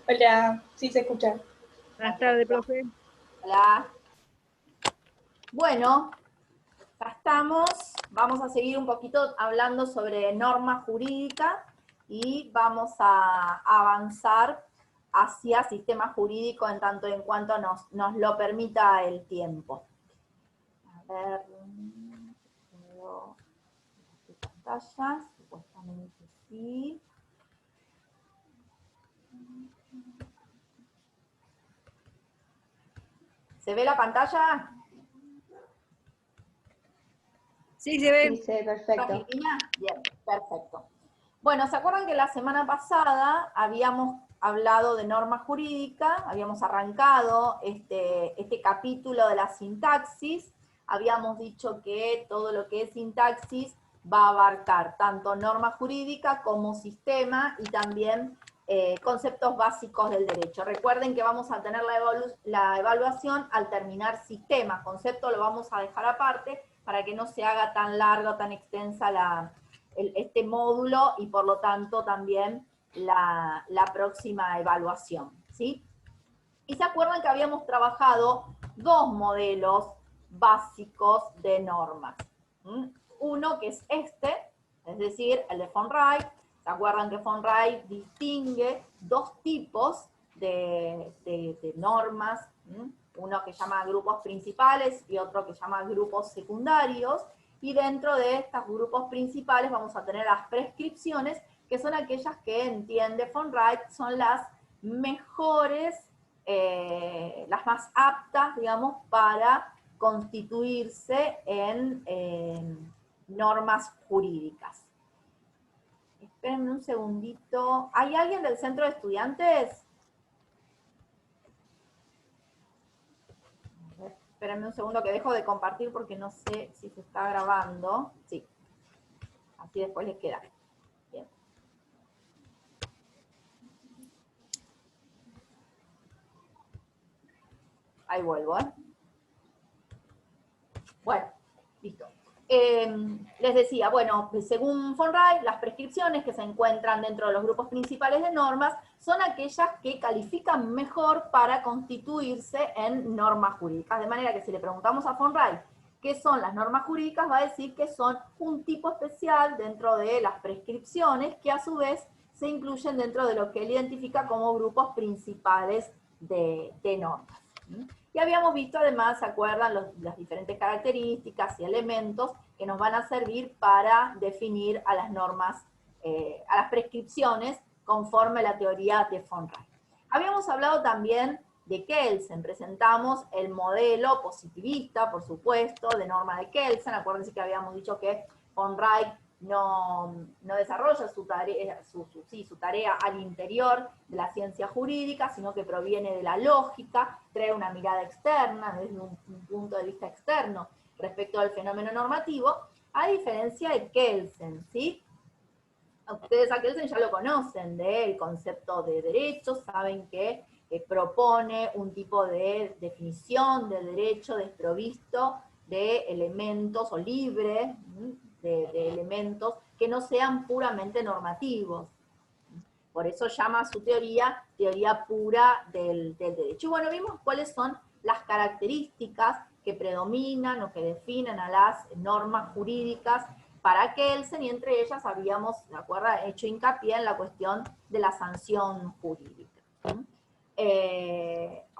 Hola, sí se escucha. Buenas tardes, profe. Hola. Bueno, ya estamos. Vamos a seguir un poquito hablando sobre norma jurídica y vamos a avanzar hacia sistema jurídico en tanto en cuanto nos lo permita el tiempo. A ver, pantalla, supuestamente sí. ¿Se ve la pantalla? Sí, se ve. Sí, se ve perfecto. Bien, perfecto. Bueno, ¿se acuerdan que la semana pasada habíamos hablado de norma jurídica? Habíamos arrancado este capítulo de la sintaxis. Habíamos dicho que todo lo que es sintaxis va a abarcar tanto norma jurídica como sistema y también conceptos básicos del derecho. Recuerden que vamos a tener la evaluación al terminar sistema. Concepto lo vamos a dejar aparte para que no se haga tan larga, tan extensa este módulo y por lo tanto también la próxima evaluación, ¿sí? Y se acuerdan que habíamos trabajado dos modelos básicos de normas. Uno que es este, es decir, el de von Wright. ¿Se acuerdan que von Wright distingue dos tipos de normas? Uno que llama grupos principales y otro que llama grupos secundarios. Y dentro de estos grupos principales vamos a tener las prescripciones, que son aquellas que entiende von Wright son las mejores, las más aptas, digamos, para constituirse en normas jurídicas. Espérenme un segundito. ¿Hay alguien del centro de estudiantes? Espérenme un segundo que dejo de compartir porque no sé si se está grabando. Sí. Así después les queda. Bien. Ahí vuelvo, ¿eh? Bueno, listo. Les decía, bueno, según von Wright, las prescripciones que se encuentran dentro de los grupos principales de normas son aquellas que califican mejor para constituirse en normas jurídicas. De manera que si le preguntamos a von Wright qué son las normas jurídicas, va a decir que son un tipo especial dentro de las prescripciones que a su vez se incluyen dentro de lo que él identifica como grupos principales de normas. Y habíamos visto además, ¿se acuerdan? Las diferentes características y elementos que nos van a servir para definir a las normas, a las prescripciones conforme a la teoría de von Wright. Habíamos hablado también de Kelsen, presentamos el modelo positivista, por supuesto, de norma de Kelsen. Acuérdense que habíamos dicho que von Wright no desarrolla su tarea al interior de la ciencia jurídica, sino que proviene de la lógica, trae una mirada externa, desde un punto de vista externo respecto al fenómeno normativo, a diferencia de Kelsen, ¿sí? Ustedes a Kelsen ya lo conocen del concepto de derecho, saben que propone un tipo de definición de derecho desprovisto de elementos o libre de elementos que no sean puramente normativos. Por eso llama a su teoría pura del derecho. Y bueno, vimos cuáles son las características que predominan o que definen a las normas jurídicas para Kelsen, y entre ellas habíamos, ¿de acuerdo?, hecho hincapié en la cuestión de la sanción jurídica.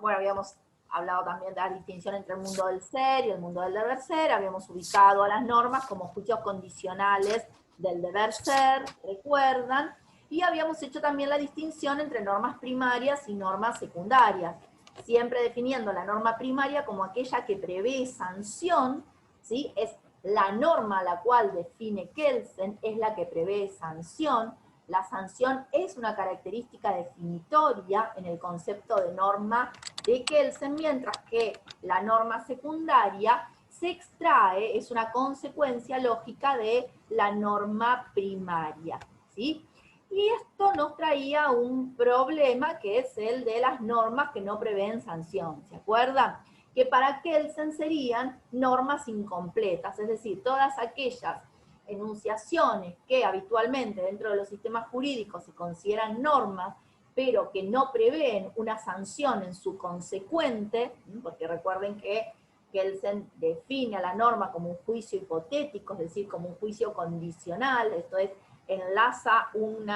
Bueno, habíamos hablado también de la distinción entre el mundo del ser y el mundo del deber ser, habíamos ubicado a las normas como juicios condicionales del deber ser, recuerdan, y habíamos hecho también la distinción entre normas primarias y normas secundarias, siempre definiendo la norma primaria como aquella que prevé sanción, ¿sí? Es la norma a la cual define Kelsen, es la que prevé sanción. La sanción es una característica definitoria en el concepto de norma de Kelsen, mientras que la norma secundaria se extrae, es una consecuencia lógica de la norma primaria, ¿sí? Y esto nos traía un problema que es el de las normas que no prevén sanción, ¿se acuerdan? Que para Kelsen serían normas incompletas, es decir, todas aquellas enunciaciones que habitualmente dentro de los sistemas jurídicos se consideran normas pero que no prevén una sanción en su consecuente, porque recuerden que Kelsen define a la norma como un juicio hipotético, es decir, como un juicio condicional, esto es, enlaza un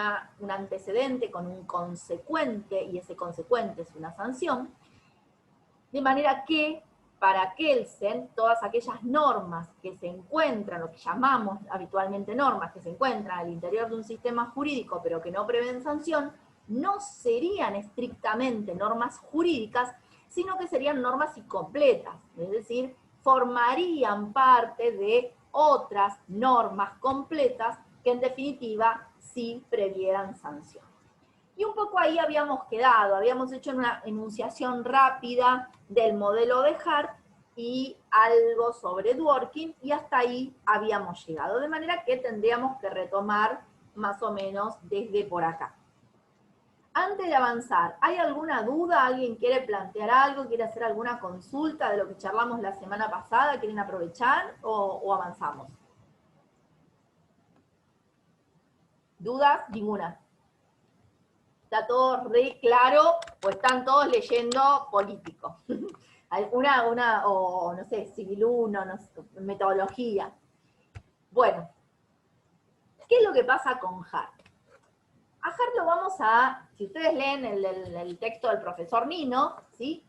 antecedente con un consecuente, y ese consecuente es una sanción, de manera que para Kelsen, todas aquellas normas que se encuentran, lo que llamamos habitualmente normas, que se encuentran al interior de un sistema jurídico, pero que no prevén sanción, no serían estrictamente normas jurídicas, sino que serían normas incompletas, es decir, formarían parte de otras normas completas que en definitiva sí previeran sanción. Y un poco ahí habíamos quedado, habíamos hecho una enunciación rápida del modelo de Hart y algo sobre Dworkin, y hasta ahí habíamos llegado, de manera que tendríamos que retomar más o menos desde por acá. Antes de avanzar, ¿hay alguna duda? ¿Alguien quiere plantear algo? ¿Quiere hacer alguna consulta de lo que charlamos la semana pasada? ¿Quieren aprovechar o avanzamos? ¿Dudas? Ninguna. ¿Está todo re claro o están todos leyendo político? O no sé, civil 1, no sé, metodología. Bueno, ¿qué es lo que pasa con Hart? A Hart lo vamos a, si ustedes leen el texto del profesor Nino, ¿sí?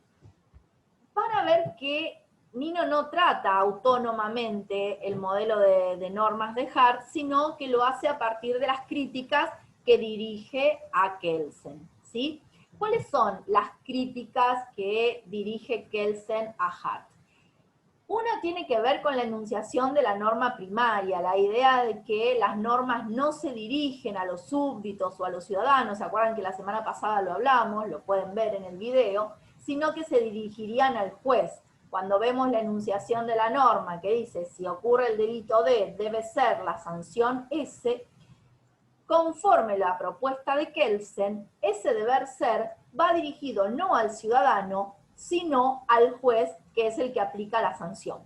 Van a ver que Nino no trata autónomamente el modelo de normas de Hart, sino que lo hace a partir de las críticas que dirige a Kelsen, ¿sí? ¿Cuáles son las críticas que dirige Kelsen a Hart? Una tiene que ver con la enunciación de la norma primaria, la idea de que las normas no se dirigen a los súbditos o a los ciudadanos, ¿se acuerdan que la semana pasada lo hablamos? Lo pueden ver en el video, sino que se dirigirían al juez. Cuando vemos la enunciación de la norma que dice, si ocurre el delito D, debe ser la sanción S, conforme la propuesta de Kelsen, ese deber ser va dirigido no al ciudadano, sino al juez, que es el que aplica la sanción.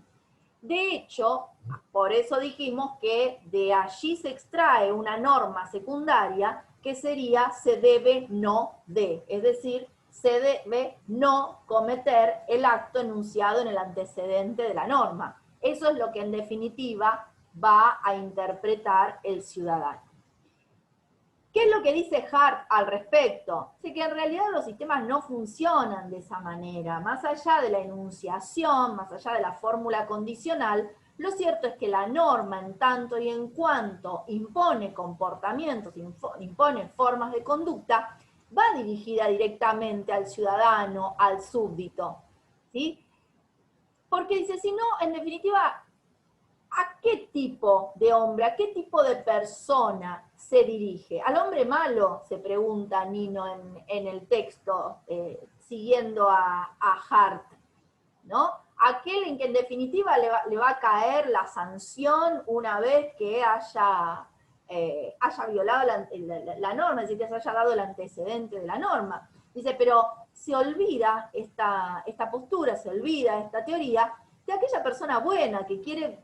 De hecho, por eso dijimos que de allí se extrae una norma secundaria que sería se debe no de, es decir, se debe no cometer el acto enunciado en el antecedente de la norma. Eso es lo que en definitiva va a interpretar el ciudadano. ¿Qué es lo que dice Hart al respecto? Dice que en realidad los sistemas no funcionan de esa manera. Más allá de la enunciación, más allá de la fórmula condicional, lo cierto es que la norma, en tanto y en cuanto impone comportamientos, impone formas de conducta, va dirigida directamente al ciudadano, al súbdito, ¿sí? Porque dice, si no, en definitiva, ¿a qué tipo de hombre, a qué tipo de persona se dirige? ¿Al hombre malo? Se pregunta Nino en el texto, siguiendo a Hart, ¿no? Aquel en que en definitiva le va a caer la sanción una vez que haya violado la norma, es decir, que se haya dado el antecedente de la norma. Dice, pero se olvida esta postura, se olvida esta teoría, de aquella persona buena que quiere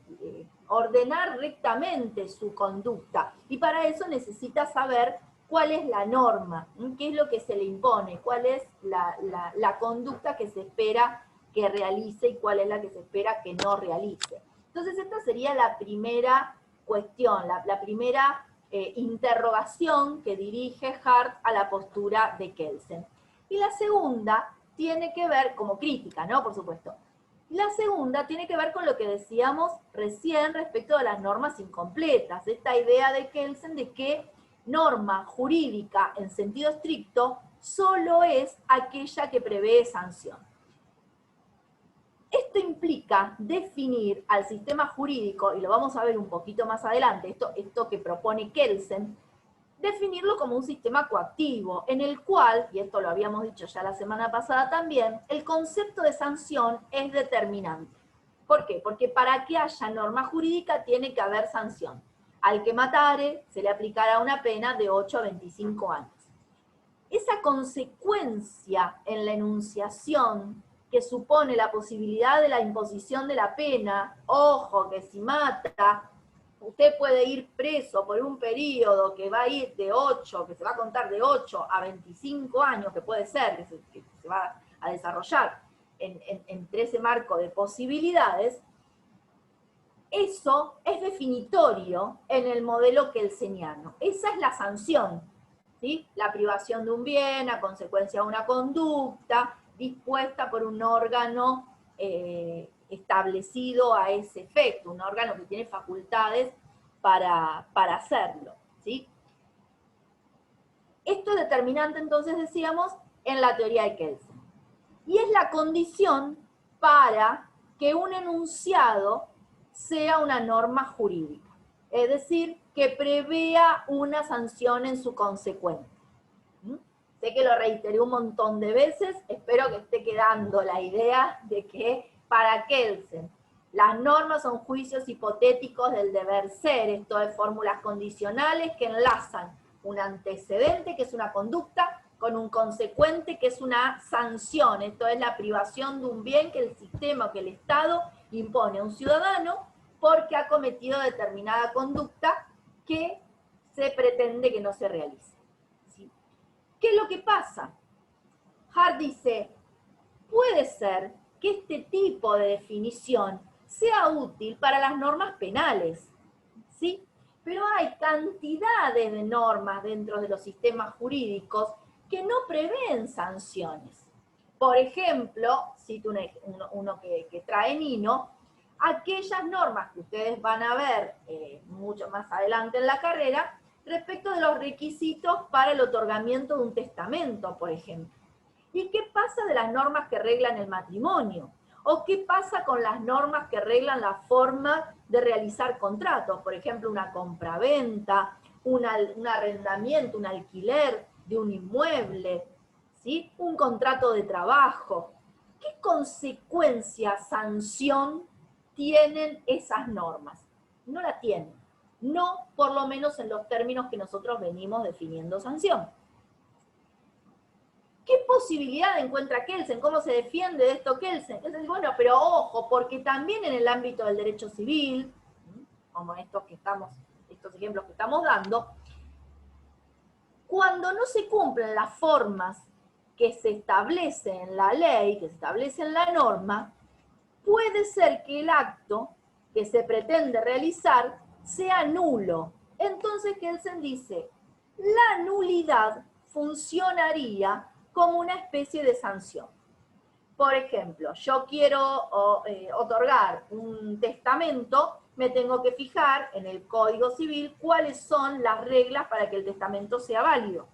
ordenar rectamente su conducta. Y para eso necesita saber cuál es la norma, qué es lo que se le impone, cuál es la conducta que se espera que realice y cuál es la que se espera que no realice. Entonces esta sería la primera cuestión, la primera interrogación que dirige Hart a la postura de Kelsen. Y la segunda tiene que ver, como crítica, ¿no? Por supuesto. La segunda tiene que ver con lo que decíamos recién respecto de las normas incompletas, esta idea de Kelsen de que norma jurídica en sentido estricto solo es aquella que prevé sanción. Esto implica definir al sistema jurídico, y lo vamos a ver un poquito más adelante, esto que propone Kelsen, definirlo como un sistema coactivo, en el cual, y esto lo habíamos dicho ya la semana pasada también, el concepto de sanción es determinante. ¿Por qué? Porque para que haya norma jurídica tiene que haber sanción. Al que matare se le aplicará una pena de 8 a 25 años. Esa consecuencia en la enunciación que supone la posibilidad de la imposición de la pena, ojo, que si mata, usted puede ir preso por un periodo que va a ir de 8, que se va a contar de 8 a 25 años, que puede ser, que se va a desarrollar entre ese marco de posibilidades, eso es definitorio en el modelo kelseniano. Esa es la sanción, ¿sí? La privación de un bien a consecuencia de una conducta dispuesta por un órgano establecido a ese efecto, un órgano que tiene facultades para hacerlo, ¿sí? Esto es determinante, entonces, decíamos, en la teoría de Kelsen. Y es la condición para que un enunciado sea una norma jurídica, es decir, que prevea una sanción en su consecuencia. Sé que lo reiteré un montón de veces, espero que esté quedando la idea de que para Kelsen las normas son juicios hipotéticos del deber ser, esto es fórmulas condicionales que enlazan un antecedente, que es una conducta, con un consecuente, que es una sanción, esto es la privación de un bien que el sistema o que el Estado impone a un ciudadano porque ha cometido determinada conducta que se pretende que no se realice. ¿Sí? ¿Qué es lo que pasa? Hart dice, puede ser que este tipo de definición sea útil para las normas penales, ¿sí? Pero hay cantidades de normas dentro de los sistemas jurídicos que no prevén sanciones. Por ejemplo, cito uno que trae Nino, aquellas normas que ustedes van a ver mucho más adelante en la carrera, respecto de los requisitos para el otorgamiento de un testamento, por ejemplo. ¿Y qué pasa de las normas que reglan el matrimonio? ¿O qué pasa con las normas que reglan la forma de realizar contratos? Por ejemplo, una compraventa, un arrendamiento, un alquiler de un inmueble, ¿sí? Un contrato de trabajo. ¿Qué consecuencia, sanción tienen esas normas? No la tienen. No, por lo menos en los términos que nosotros venimos definiendo sanción. ¿Qué posibilidad encuentra Kelsen? ¿Cómo se defiende de esto Kelsen? Es decir, bueno, pero ojo, porque también en el ámbito del derecho civil, como estos ejemplos que estamos dando, cuando no se cumplen las formas que se establecen en la ley, que se establece en la norma, puede ser que el acto que se pretende realizar sea nulo. Entonces Kelsen dice, la nulidad funcionaría como una especie de sanción. Por ejemplo, yo quiero otorgar un testamento, me tengo que fijar en el Código Civil cuáles son las reglas para que el testamento sea válido.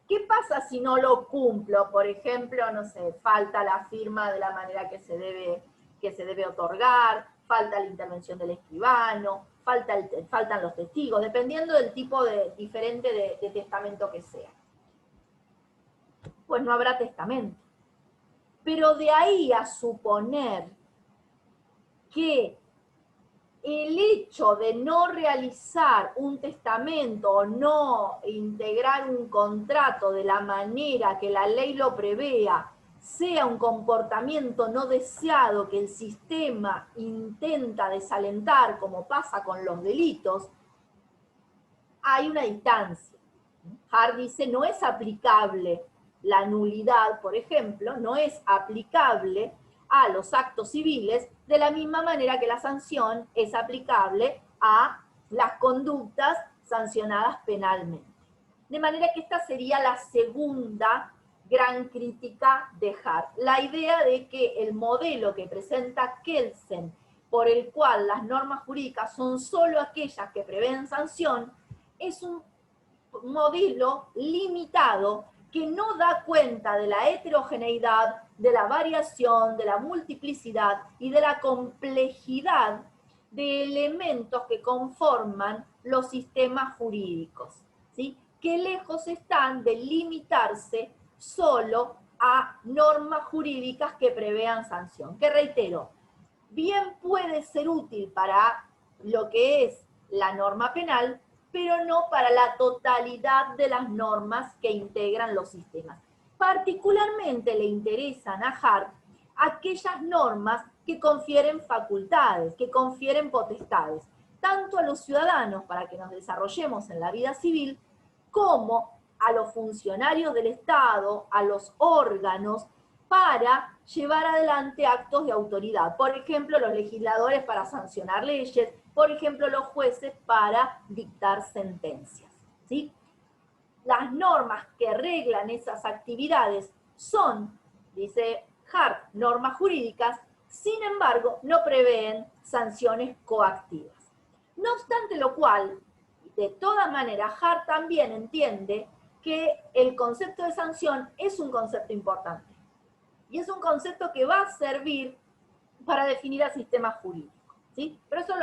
¿Qué pasa si no lo cumplo? Por ejemplo, no sé, falta la firma de la manera que se debe otorgar, falta la intervención del escribano, faltan los testigos, dependiendo del tipo diferente de testamento que sea. Pues no habrá testamento. Pero de ahí a suponer que el hecho de no realizar un testamento o no integrar un contrato de la manera que la ley lo prevea sea un comportamiento no deseado que el sistema intenta desalentar, como pasa con los delitos, hay una distancia. Hart dice, no es aplicable la nulidad, por ejemplo, no es aplicable a los actos civiles de la misma manera que la sanción es aplicable a las conductas sancionadas penalmente. De manera que esta sería la segunda gran crítica de Hart. La idea de que el modelo que presenta Kelsen, por el cual las normas jurídicas son solo aquellas que prevén sanción, es un modelo limitado que no da cuenta de la heterogeneidad, de la variación, de la multiplicidad y de la complejidad de elementos que conforman los sistemas jurídicos, ¿sí? Que lejos están de limitarse solo a normas jurídicas que prevean sanción. Que reitero, bien puede ser útil para lo que es la norma penal, pero no para la totalidad de las normas que integran los sistemas. Particularmente le interesan a Hart aquellas normas que confieren facultades, que confieren potestades. tanto a los ciudadanos para que nos desarrollemos en la vida civil, como a los funcionarios del Estado, a los órganos, para llevar adelante actos de autoridad. Por ejemplo, los legisladores para sancionar leyes, por ejemplo, los jueces para dictar sentencias, ¿sí? Las normas que reglan esas actividades son, dice Hart, normas jurídicas, sin embargo, no prevén sanciones coactivas. No obstante lo cual, de todas maneras, Hart también entiende que el concepto de sanción es un concepto importante. Y es un concepto que va a servir para definir el sistema jurídico, ¿sí? Pero eso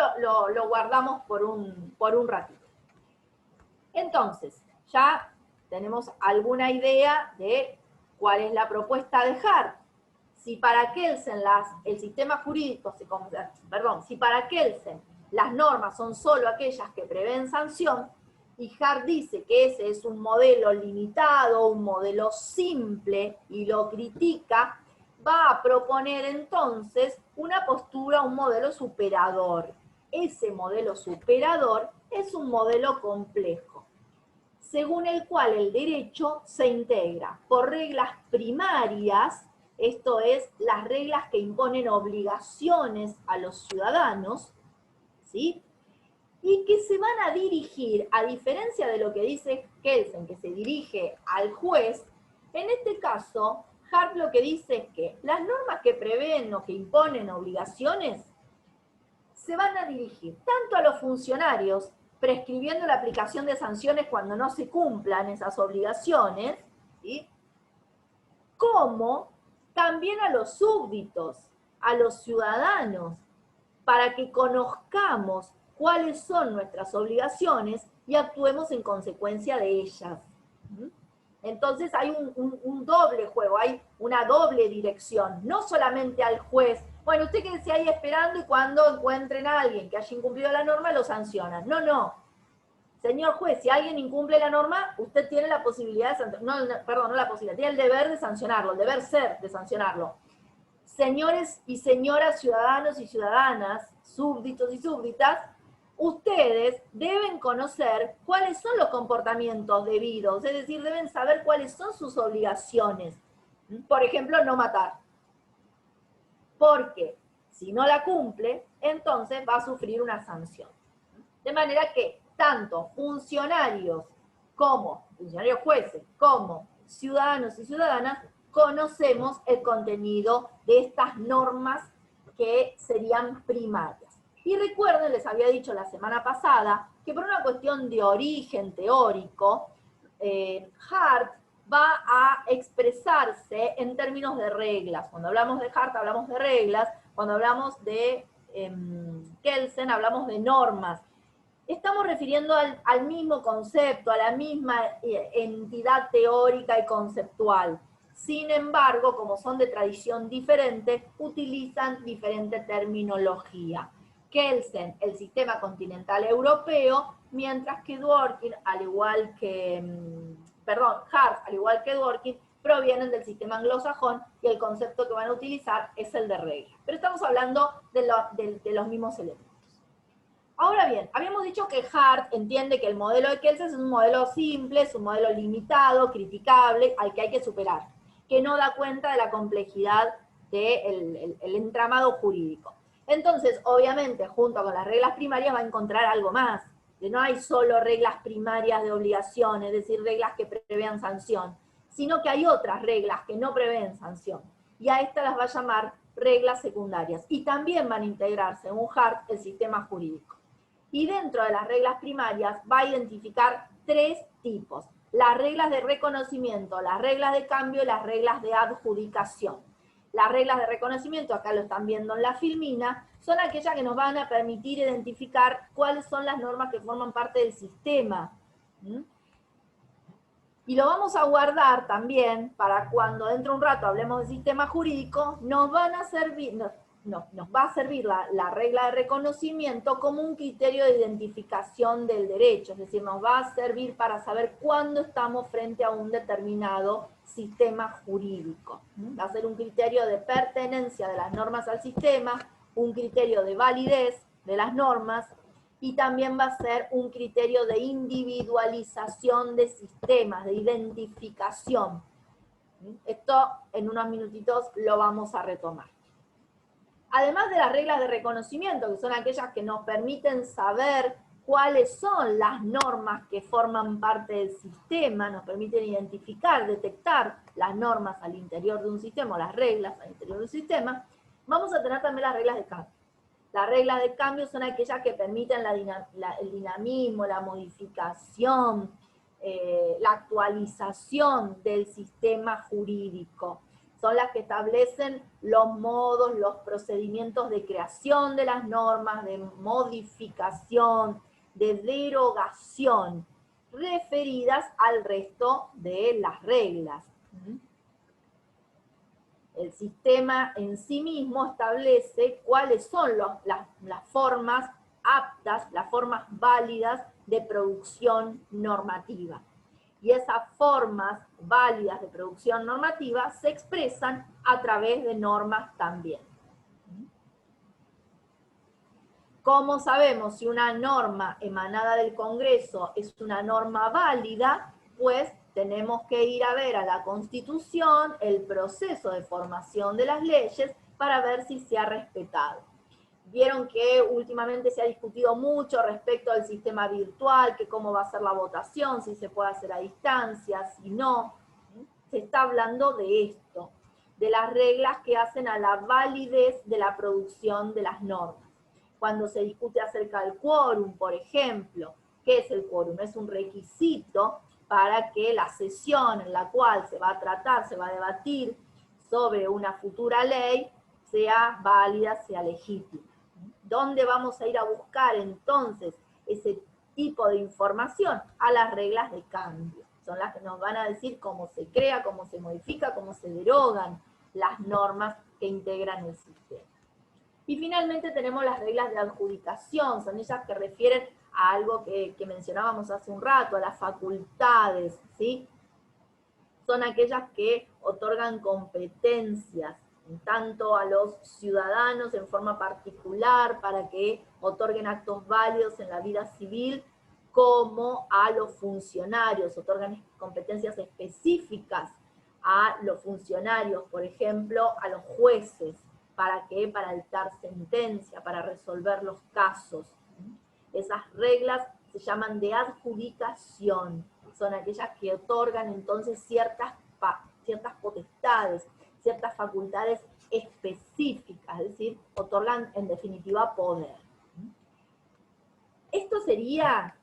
lo guardamos por un ratito. Entonces, ya tenemos alguna idea de cuál es la propuesta de Hart. Si para Kelsen el sistema jurídico, si para Kelsen las normas son solo aquellas que prevén sanción, y Hart dice que ese es un modelo limitado, un modelo simple, y lo critica, va a proponer entonces una postura, un modelo superador. Ese modelo superador es un modelo complejo, según el cual el derecho se integra por reglas primarias, esto es, las reglas que imponen obligaciones a los ciudadanos, ¿sí? Y que se van a dirigir, a diferencia de lo que dice Kelsen, que se dirige al juez, en este caso, Hart lo que dice es que las normas que prevén o que imponen obligaciones se van a dirigir tanto a los funcionarios, prescribiendo la aplicación de sanciones cuando no se cumplan esas obligaciones, ¿sí? Como también a los súbditos, a los ciudadanos, para que conozcamos cuáles son nuestras obligaciones y actuemos en consecuencia de ellas. Entonces hay un doble juego, hay una doble dirección, no solamente al juez, bueno, usted quédese ahí esperando y cuando encuentren a alguien que haya incumplido la norma, lo sancionan. No, no. Señor juez, si alguien incumple la norma, usted tiene la posibilidad de tiene el deber de sancionarlo, el deber ser de sancionarlo. Señores y señoras ciudadanos y ciudadanas, súbditos y súbditas, ustedes deben conocer cuáles son los comportamientos debidos, es decir, deben saber cuáles son sus obligaciones. Por ejemplo, no matar. Porque si no la cumple, entonces va a sufrir una sanción. De manera que tanto funcionarios jueces, como ciudadanos y ciudadanas, conocemos el contenido de estas normas que serían primarias. Y recuerden, les había dicho la semana pasada, que por una cuestión de origen teórico, Hart va a expresarse en términos de reglas. Cuando hablamos de Hart hablamos de reglas, cuando hablamos de Kelsen hablamos de normas. Estamos refiriendo al mismo concepto, a la misma entidad teórica y conceptual. Sin embargo, como son de tradición diferente, utilizan diferente terminología. Kelsen, el sistema continental europeo, mientras que Dworkin, Hart, al igual que Dworkin, provienen del sistema anglosajón y el concepto que van a utilizar es el de regla. Pero estamos hablando de los mismos elementos. Ahora bien, habíamos dicho que Hart entiende que el modelo de Kelsen es un modelo simple, es un modelo limitado, criticable, al que hay que superar, que no da cuenta de la complejidad del entramado jurídico. Entonces, obviamente, junto con las reglas primarias va a encontrar algo más. Que no hay solo reglas primarias de obligación, es decir, reglas que prevean sanción, sino que hay otras reglas que no prevén sanción. Y a estas las va a llamar reglas secundarias. Y también van a integrar, según Hart, el sistema jurídico. Y dentro de las reglas primarias va a identificar tres tipos: las reglas de reconocimiento, las reglas de cambio y las reglas de adjudicación. Las reglas de reconocimiento, acá lo están viendo en la filmina, son aquellas que nos van a permitir identificar cuáles son las normas que forman parte del sistema. Y lo vamos a guardar también para cuando dentro de un rato hablemos de sistema jurídico, nos va a servir la regla de reconocimiento como un criterio de identificación del derecho, es decir, nos va a servir para saber cuándo estamos frente a un determinado sistema jurídico. Va a ser un criterio de pertenencia de las normas al sistema, un criterio de validez de las normas, y también va a ser un criterio de individualización de sistemas, de identificación. Esto en unos minutitos lo vamos a retomar. Además de las reglas de reconocimiento, que son aquellas que nos permiten saber cuáles son las normas que forman parte del sistema, nos permiten identificar, detectar las normas al interior de un sistema, o las reglas al interior de un sistema, vamos a tener también las reglas de cambio. Las reglas de cambio son aquellas que permiten el dinamismo, la modificación, la actualización del sistema jurídico. Son las que establecen los modos, los procedimientos de creación de las normas, de modificación, de derogación, referidas al resto de las reglas. El sistema en sí mismo establece cuáles son las formas aptas, las formas válidas de producción normativa. Y esas formas válidas de producción normativa se expresan a través de normas también. ¿Cómo sabemos si una norma emanada del Congreso es una norma válida? Pues tenemos que ir a ver a la Constitución el proceso de formación de las leyes para ver si se ha respetado. Vieron que últimamente se ha discutido mucho respecto al sistema virtual, que cómo va a ser la votación, si se puede hacer a distancia, si no. Se está hablando de esto, de las reglas que hacen a la validez de la producción de las normas. Cuando se discute acerca del quórum, por ejemplo, ¿qué es el quórum? Es un requisito para que la sesión en la cual se va a tratar, se va a debatir sobre una futura ley, sea válida, sea legítima. ¿Dónde vamos a ir a buscar entonces ese tipo de información? A las reglas de cambio. Son las que nos van a decir cómo se crea, cómo se modifica, cómo se derogan las normas que integran el sistema. Y finalmente tenemos las reglas de adjudicación, son ellas que refieren a algo que mencionábamos hace un rato, a las facultades, ¿sí? Son aquellas que otorgan competencias, tanto a los ciudadanos en forma particular para que otorguen actos válidos en la vida civil, como a los funcionarios, otorgan competencias específicas a los funcionarios, por ejemplo, a los jueces. ¿Para qué? Para dictar sentencia, para resolver los casos. Esas reglas se llaman de adjudicación, son aquellas que otorgan entonces ciertas potestades, ciertas facultades específicas, es decir, otorgan en definitiva poder. Esto sería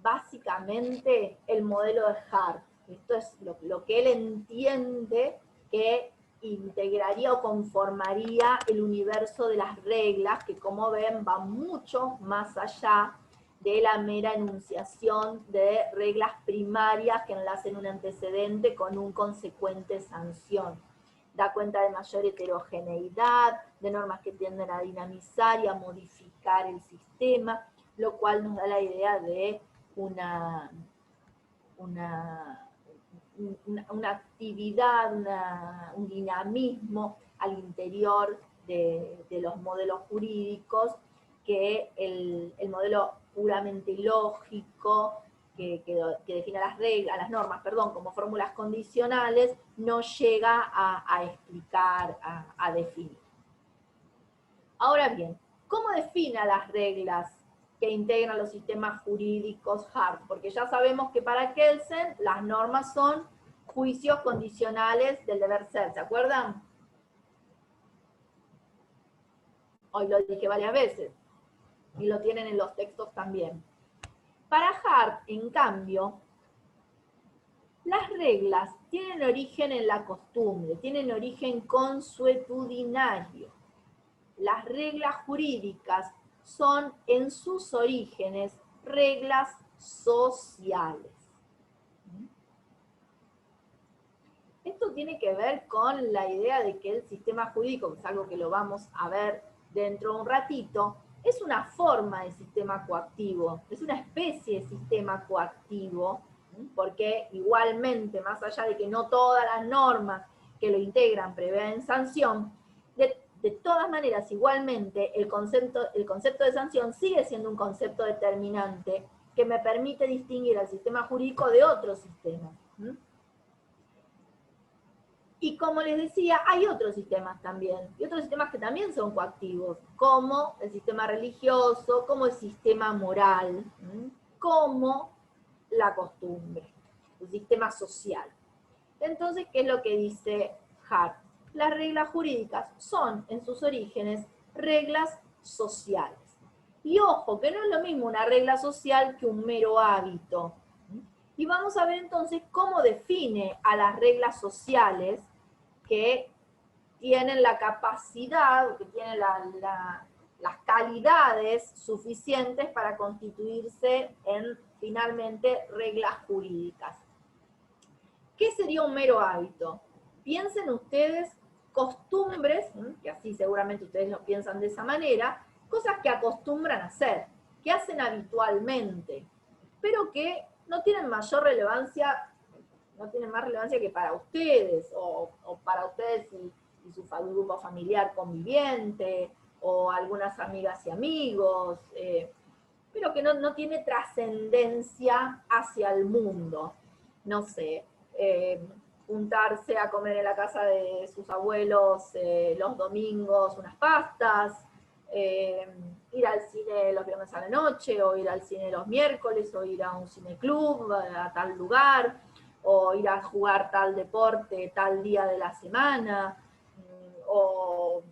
básicamente el modelo de Hart. Esto es lo que él entiende que integraría o conformaría el universo de las reglas, que como ven va mucho más allá de la mera enunciación de reglas primarias que enlacen un antecedente con un consecuente sanción. Da cuenta de mayor heterogeneidad, de normas que tienden a dinamizar y a modificar el sistema, lo cual nos da la idea de una actividad, un dinamismo al interior de los modelos jurídicos, que el modelo puramente lógico, que define las reglas, las normas, perdón, como fórmulas condicionales, no llega a explicar, a definir. Ahora bien, ¿cómo define las reglas que integran los sistemas jurídicos Hart? Porque ya sabemos que para Kelsen las normas son juicios condicionales del deber ser, ¿se acuerdan? Hoy lo dije varias veces, y lo tienen en los textos también. Para Hart, en cambio, las reglas tienen origen en la costumbre, tienen origen consuetudinario. Las reglas jurídicas son en sus orígenes reglas sociales. Esto tiene que ver con la idea de que el sistema jurídico, que es algo que lo vamos a ver dentro de un ratito, es una forma de sistema coactivo, es una especie de sistema coactivo, porque igualmente, más allá de que no todas las normas que lo integran prevén sanción, de todas maneras, igualmente, el concepto de sanción sigue siendo un concepto determinante que me permite distinguir al sistema jurídico de otros sistemas. Y como les decía, hay otros sistemas también, y otros sistemas que también son coactivos, como el sistema religioso, como el sistema moral, como la costumbre, el sistema social. Entonces, ¿qué es lo que dice Hart? Las reglas jurídicas son, en sus orígenes, reglas sociales. Y ojo, que no es lo mismo una regla social que un mero hábito. Y vamos a ver entonces cómo define a las reglas sociales que tienen la capacidad, que tienen las calidades suficientes para constituirse en, finalmente, reglas jurídicas. ¿Qué sería un mero hábito? Piensen ustedes costumbres, que así seguramente ustedes lo piensan de esa manera, cosas que acostumbran a hacer, que hacen habitualmente, pero que no tienen mayor relevancia, no tienen más relevancia que para ustedes, o para ustedes y su grupo familiar conviviente, o algunas amigas y amigos, pero que no tiene trascendencia hacia el mundo. No sé, juntarse a comer en la casa de sus abuelos los domingos unas pastas, ir al cine los viernes a la noche, o ir al cine los miércoles, o ir a un cineclub a tal lugar, o ir a jugar tal deporte tal día de la semana, o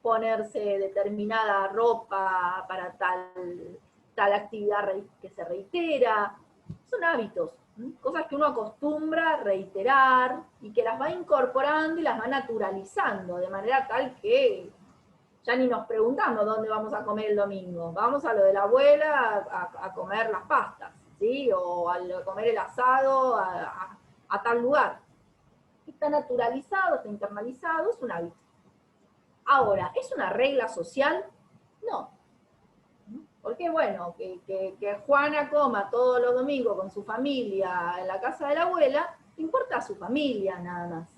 ponerse determinada ropa para tal actividad que se reitera. Son hábitos, cosas que uno acostumbra a reiterar y que las va incorporando y las va naturalizando, de manera tal que ya ni nos preguntamos dónde vamos a comer el domingo. Vamos a lo de la abuela a comer las pastas, ¿sí? O a comer el asado a tal lugar. Está naturalizado, está internalizado, es un hábito. Ahora, ¿es una regla social? No. Porque bueno, que Juana coma todos los domingos con su familia en la casa de la abuela, importa a su familia nada más.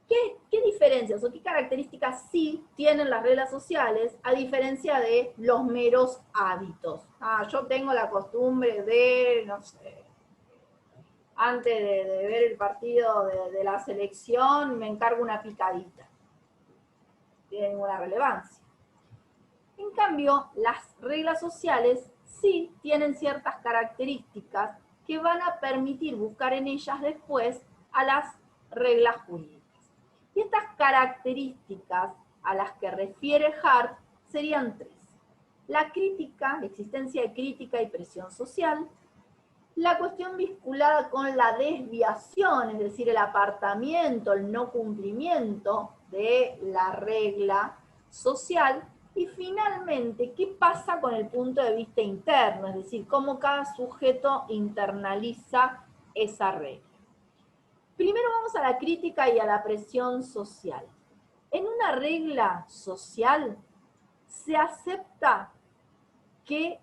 ¿Qué diferencias o qué características sí tienen las reglas sociales a diferencia de los meros hábitos? Yo tengo la costumbre de, no sé, antes de ver el partido de la selección, me encargo una picadita. No tiene ninguna relevancia. En cambio, las reglas sociales sí tienen ciertas características que van a permitir buscar en ellas después a las reglas jurídicas. Y estas características a las que refiere Hart serían tres. La crítica, la existencia de crítica y presión social, la cuestión vinculada con la desviación, es decir, el apartamiento, el no cumplimiento de la regla social, y finalmente, ¿qué pasa con el punto de vista interno? Es decir, cómo cada sujeto internaliza esa regla. Primero vamos a la crítica y a la presión social. En una regla social se acepta que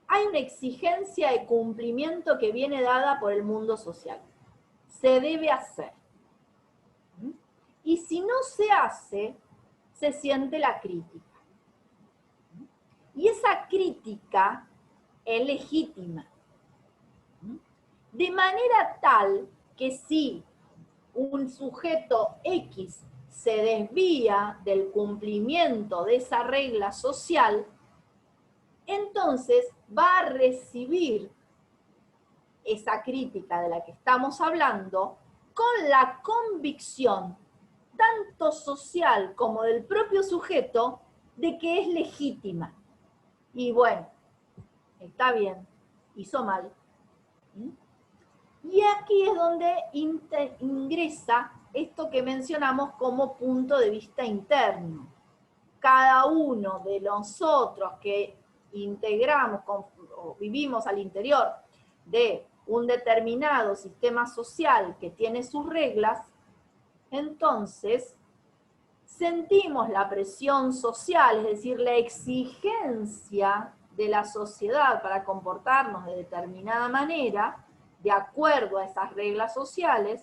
hay una exigencia de cumplimiento que viene dada por el mundo social. Se debe hacer. Y si no se hace, se siente la crítica. Y esa crítica es legítima. De manera tal que si un sujeto X se desvía del cumplimiento de esa regla social, entonces va a recibir esa crítica de la que estamos hablando con la convicción, tanto social como del propio sujeto, de que es legítima. Y bueno, está bien, hizo mal. Y aquí es donde ingresa esto que mencionamos como punto de vista interno. Cada uno de nosotros que integramos o vivimos al interior de un determinado sistema social que tiene sus reglas, entonces sentimos la presión social, es decir, la exigencia de la sociedad para comportarnos de determinada manera, de acuerdo a esas reglas sociales,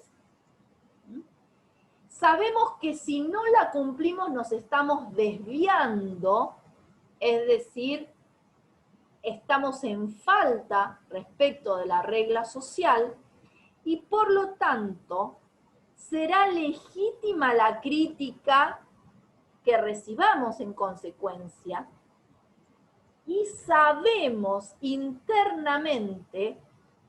sabemos que si no la cumplimos nos estamos desviando, es decir, estamos en falta respecto de la regla social, y por lo tanto, será legítima la crítica que recibamos en consecuencia, y sabemos internamente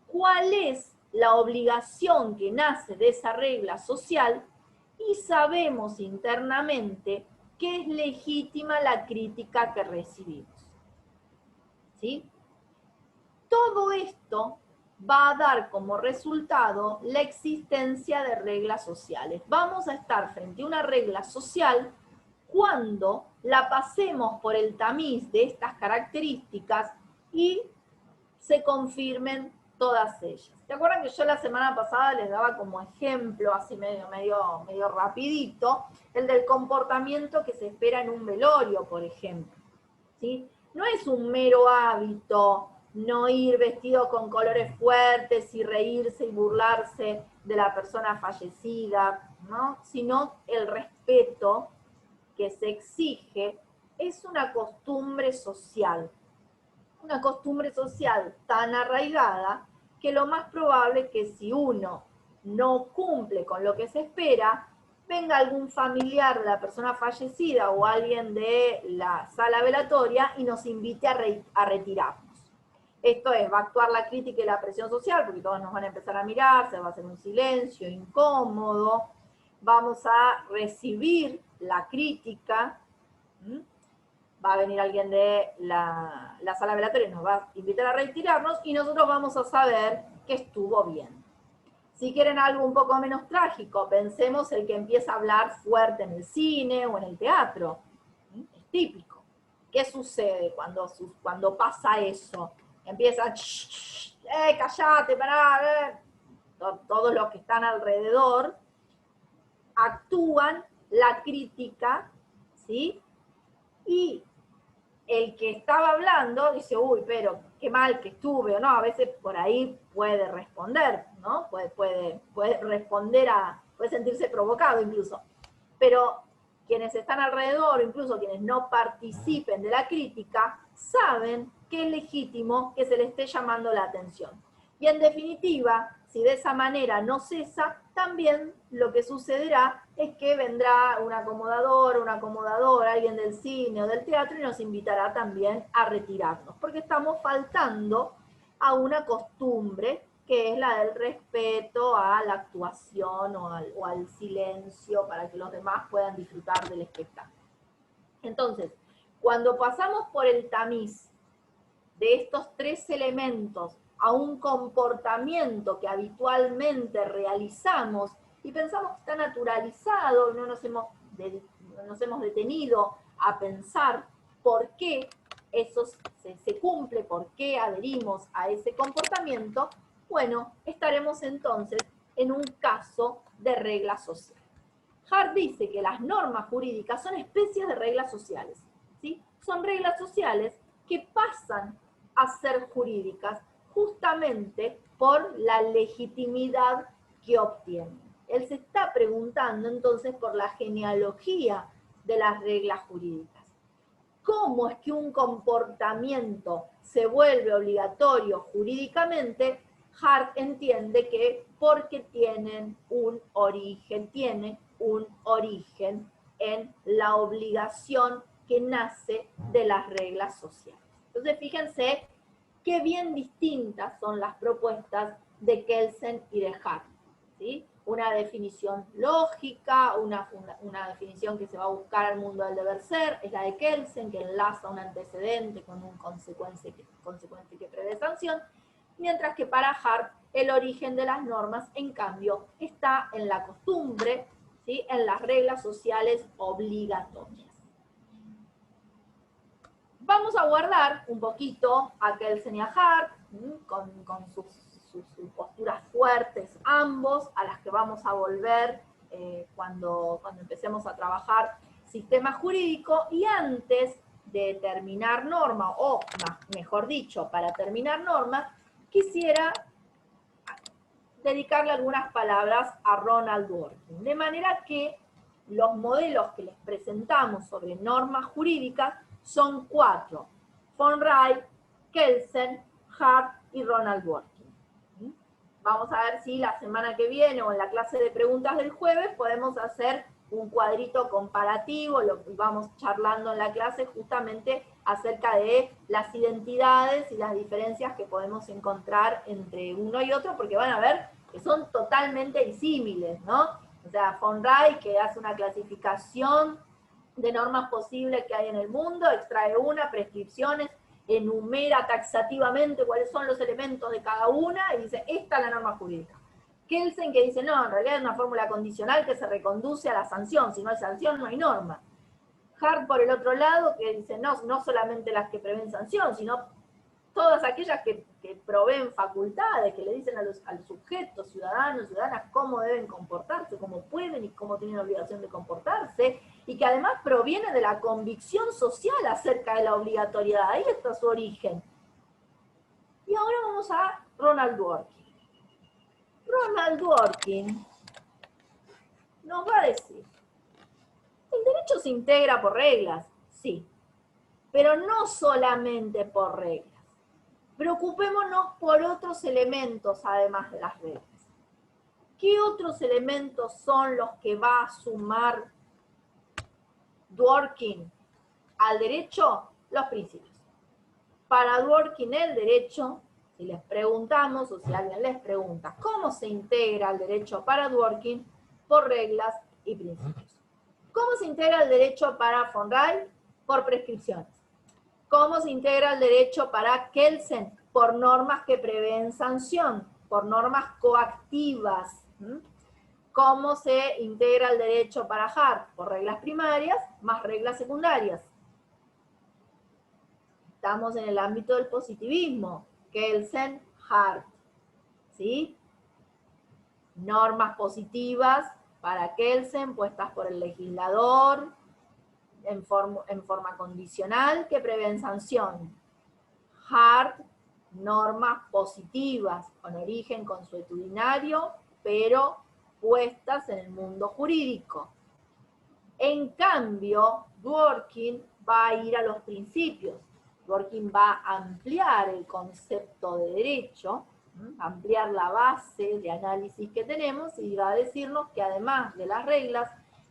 cuál es la obligación que nace de esa regla social, y sabemos internamente que es legítima la crítica que recibimos. ¿Sí? Todo esto va a dar como resultado la existencia de reglas sociales. Vamos a estar frente a una regla social cuando la pasemos por el tamiz de estas características y se confirmen todas ellas. ¿Se acuerdan que yo la semana pasada les daba como ejemplo, así medio rapidito, el del comportamiento que se espera en un velorio, por ejemplo? ¿Sí? No es un mero hábito no ir vestido con colores fuertes y reírse y burlarse de la persona fallecida, ¿no? Sino el respeto que se exige es una costumbre social tan arraigada que lo más probable es que si uno no cumple con lo que se espera, venga algún familiar de la persona fallecida o alguien de la sala velatoria y nos invite a retirarnos. Esto es, va a actuar la crítica y la presión social, porque todos nos van a empezar a mirar, se va a hacer un silencio incómodo, vamos a recibir la crítica, va a venir alguien de la sala velatoria y nos va a invitar a retirarnos, y nosotros vamos a saber que estuvo bien. Si quieren algo un poco menos trágico, pensemos el que empieza a hablar fuerte en el cine o en el teatro. Es típico. ¿Qué sucede cuando pasa eso? Empieza, callate, pará, todos los que están alrededor actúan la crítica, ¿sí? Y el que estaba hablando dice, uy, pero qué mal que estuve, o no, a veces por ahí puede responder, ¿no? Puede responder puede sentirse provocado incluso. Pero quienes están alrededor, incluso quienes no participen de la crítica, saben que es legítimo que se le esté llamando la atención. Y en definitiva, si de esa manera no cesa, también lo que sucederá es que vendrá un acomodador, alguien del cine o del teatro y nos invitará también a retirarnos, porque estamos faltando a una costumbre que es la del respeto a la actuación o al silencio para que los demás puedan disfrutar del espectáculo. Entonces, cuando pasamos por el tamiz de estos tres elementos a un comportamiento que habitualmente realizamos y pensamos que está naturalizado, no nos hemos detenido a pensar por qué eso se cumple, por qué adherimos a ese comportamiento, bueno, estaremos entonces en un caso de regla social. Hart dice que las normas jurídicas son especies de reglas sociales, ¿sí? Son reglas sociales que pasan a ser jurídicas justamente por la legitimidad que obtienen. Él se está preguntando entonces por la genealogía de las reglas jurídicas. ¿Cómo es que un comportamiento se vuelve obligatorio jurídicamente? Hart entiende que porque tiene un origen en la obligación que nace de las reglas sociales. Entonces, fíjense qué bien distintas son las propuestas de Kelsen y de Hart, ¿sí? Una definición lógica, una definición que se va a buscar al mundo del deber ser, es la de Kelsen, que enlaza un antecedente con un consecuente que prevé sanción, mientras que para Hart el origen de las normas, en cambio, está en la costumbre, ¿sí? En las reglas sociales obligatorias. Vamos a guardar un poquito a Kelsen y a Hart, con sus posturas fuertes ambos, a las que vamos a volver cuando empecemos a trabajar sistema jurídico, y antes de terminar norma, o mejor dicho, para terminar norma, quisiera dedicarle algunas palabras a Ronald Dworkin, de manera que los modelos que les presentamos sobre normas jurídicas son 4. Von Wright, Kelsen, Hart y Ronald Dworkin. Vamos a ver si la semana que viene o en la clase de preguntas del jueves podemos hacer un cuadrito comparativo, lo que vamos charlando en la clase justamente acerca de las identidades y las diferencias que podemos encontrar entre uno y otro, porque van a ver que son totalmente disímiles, ¿no? O sea, Von Wright, que hace una clasificación de normas posibles que hay en el mundo, extrae una, prescripciones, enumera taxativamente cuáles son los elementos de cada una, y dice, esta es la norma jurídica. Kelsen, que dice, no, en realidad es una fórmula condicional que se reconduce a la sanción, si no hay sanción no hay norma. Hart, por el otro lado, que dice, no, no solamente las que prevén sanción, sino todas aquellas que proveen facultades, que le dicen al sujeto, ciudadanos, ciudadanas, cómo deben comportarse, cómo pueden y cómo tienen obligación de comportarse, y que además proviene de la convicción social acerca de la obligatoriedad. Ahí está su origen. Y ahora vamos a Ronald Dworkin. Ronald Dworkin nos va a decir, el derecho se integra por reglas, sí, pero no solamente por reglas. Preocupémonos por otros elementos además de las reglas. ¿Qué otros elementos son los que va a sumar Dworkin al derecho? Los principios. Para Dworkin el derecho, si les preguntamos o si alguien les pregunta cómo se integra el derecho para Dworkin, por reglas y principios. ¿Cómo se integra el derecho para Von Wright? Por prescripciones. ¿Cómo se integra el derecho para Kelsen? Por normas que prevén sanción, por normas coactivas. ¿Cómo se integra el derecho para Hart? Por reglas primarias más reglas secundarias. Estamos en el ámbito del positivismo. Kelsen, Hart. ¿Sí? Normas positivas para Kelsen puestas por el legislador en forma condicional que prevén sanción. Hart, normas positivas con origen consuetudinario, pero puestas en el mundo jurídico. En cambio, Dworkin va a ir a los principios. Dworkin va a ampliar el concepto de derecho, ampliar la base de análisis que tenemos y va a decirnos que además de las reglas,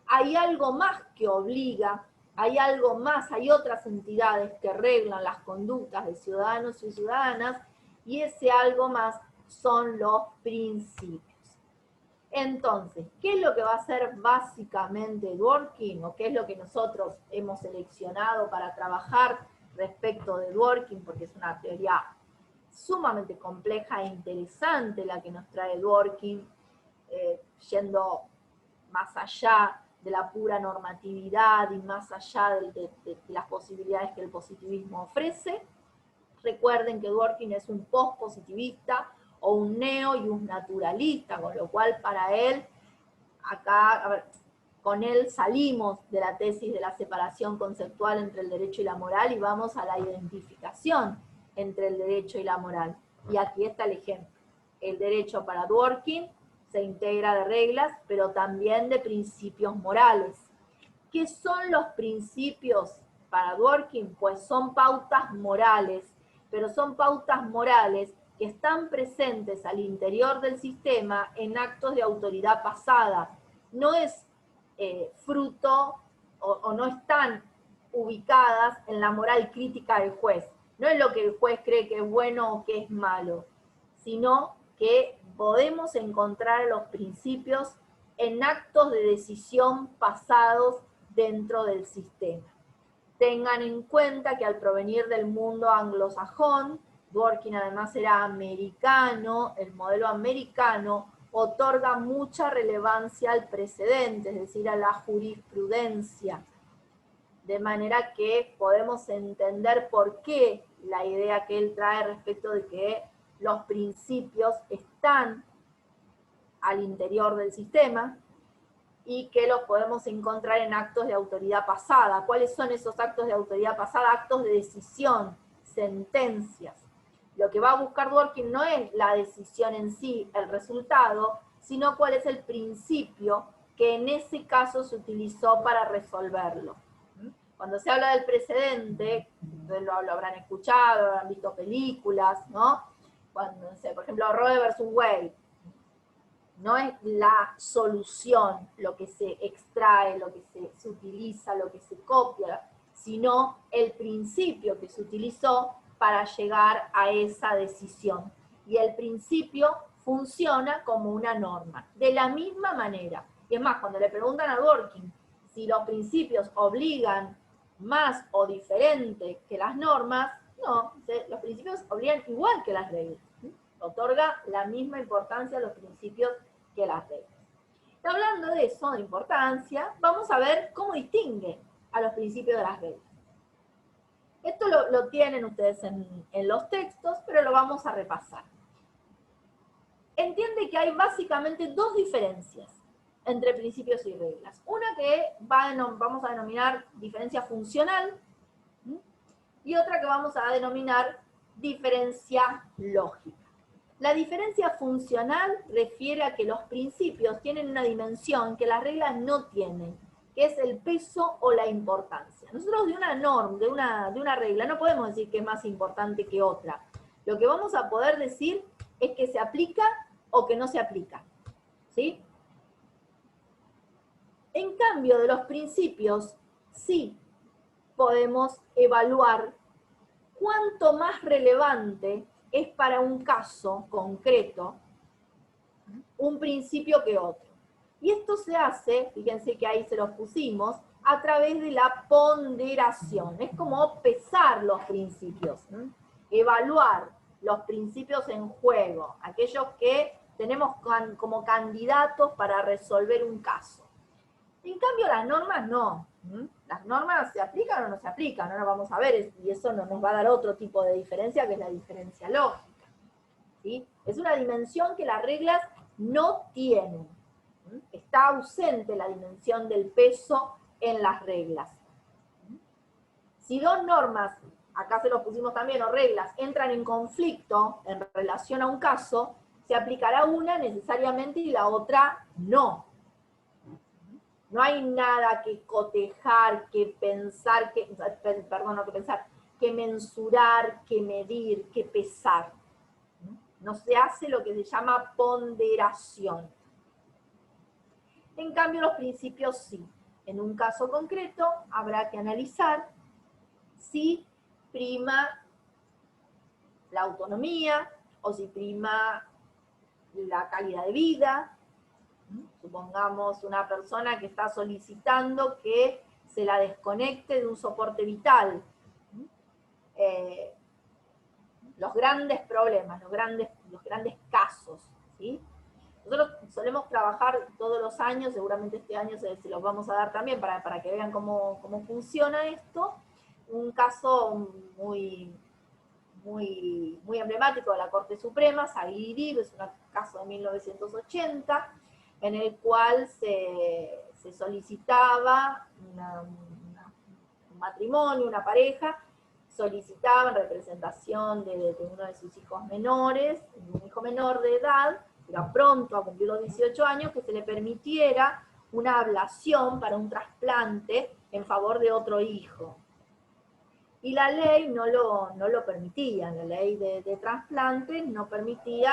hay algo más que obliga, hay algo más, hay otras entidades que reglan las conductas de ciudadanos y ciudadanas, y ese algo más son los principios. Entonces, ¿qué es lo que va a hacer básicamente Dworkin? ¿O qué es lo que nosotros hemos seleccionado para trabajar respecto de Dworkin? Porque es una teoría sumamente compleja e interesante la que nos trae Dworkin, yendo más allá de la pura normatividad y más allá de las posibilidades que el positivismo ofrece. Recuerden que Dworkin es un post-positivista o un neo y un naturalista, con lo cual para él, acá, a ver, con él salimos de la tesis de la separación conceptual entre el derecho y la moral y vamos a la identificación entre el derecho y la moral. Y aquí está el ejemplo. El derecho para Dworkin se integra de reglas, pero también de principios morales. ¿Qué son los principios para Dworkin? Pues son pautas morales, pero son pautas morales que están presentes al interior del sistema en actos de autoridad pasada. No es fruto o no están ubicadas en la moral crítica del juez. No es lo que el juez cree que es bueno o que es malo, sino que podemos encontrar los principios en actos de decisión pasados dentro del sistema. Tengan en cuenta que al provenir del mundo anglosajón, Dworkin además era americano, el modelo americano otorga mucha relevancia al precedente, es decir, a la jurisprudencia. De manera que podemos entender por qué la idea que él trae respecto de que los principios están al interior del sistema y que los podemos encontrar en actos de autoridad pasada. ¿Cuáles son esos actos de autoridad pasada? Actos de decisión, sentencias. Lo que va a buscar Dworkin no es la decisión en sí, el resultado, sino cuál es el principio que en ese caso se utilizó para resolverlo. Cuando se habla del precedente, ustedes lo habrán escuchado, habrán visto películas, ¿no? Cuando, no sé, por ejemplo, Roe versus Wade, no es la solución lo que se extrae, lo que se utiliza, lo que se copia, sino el principio que se utilizó para llegar a esa decisión. Y el principio funciona como una norma, de la misma manera. Y es más, cuando le preguntan a Dworkin si los principios obligan más o diferente que las normas, no, los principios obligan igual que las reglas. Otorga la misma importancia a los principios que las reglas. Y hablando de eso, de importancia, vamos a ver cómo distingue a los principios de las reglas. Esto lo tienen ustedes en los textos, pero lo vamos a repasar. Entiende que hay básicamente dos diferencias entre principios y reglas. Una que vamos a denominar diferencia funcional, y otra que vamos a denominar diferencia lógica. La diferencia funcional refiere a que los principios tienen una dimensión que las reglas no tienen, que es el peso o la importancia. Nosotros de una norma, de una regla, no podemos decir que es más importante que otra. Lo que vamos a poder decir es que se aplica o que no se aplica. ¿Sí? En cambio, de los principios, sí podemos evaluar cuánto más relevante es para un caso concreto un principio que otro. Y esto se hace, fíjense que ahí se los pusimos, a través de la ponderación. Es como pesar los principios, evaluar los principios en juego, aquellos que tenemos como candidatos para resolver un caso. En cambio, las normas no. Las normas se aplican o no se aplican, ahora vamos a ver, y eso nos va a dar otro tipo de diferencia, que es la diferencia lógica. ¿Sí? Es una dimensión que las reglas no tienen. Está ausente la dimensión del peso en las reglas. Si dos normas, acá se los pusimos también, o reglas, entran en conflicto en relación a un caso, se aplicará una necesariamente y la otra no. No hay nada que cotejar, que pensar, que mensurar, que medir, que pesar. No se hace lo que se llama ponderación. En cambio, los principios sí. En un caso concreto, habrá que analizar si prima la autonomía o si prima la calidad de vida. Supongamos una persona que está solicitando que se la desconecte de un soporte vital. Los grandes problemas, los grandes casos, ¿sí? Nosotros solemos trabajar todos los años, seguramente este año se los vamos a dar también para que vean cómo funciona esto. Un caso muy emblemático de la Corte Suprema, Saguirí, es un caso de 1980, en el cual se solicitaba un matrimonio, una pareja, solicitaba en representación de uno de sus hijos menores, un hijo menor de edad, iba pronto a cumplir los 18 años, que se le permitiera una ablación para un trasplante en favor de otro hijo. Y la ley no lo permitía, la ley de trasplantes no permitía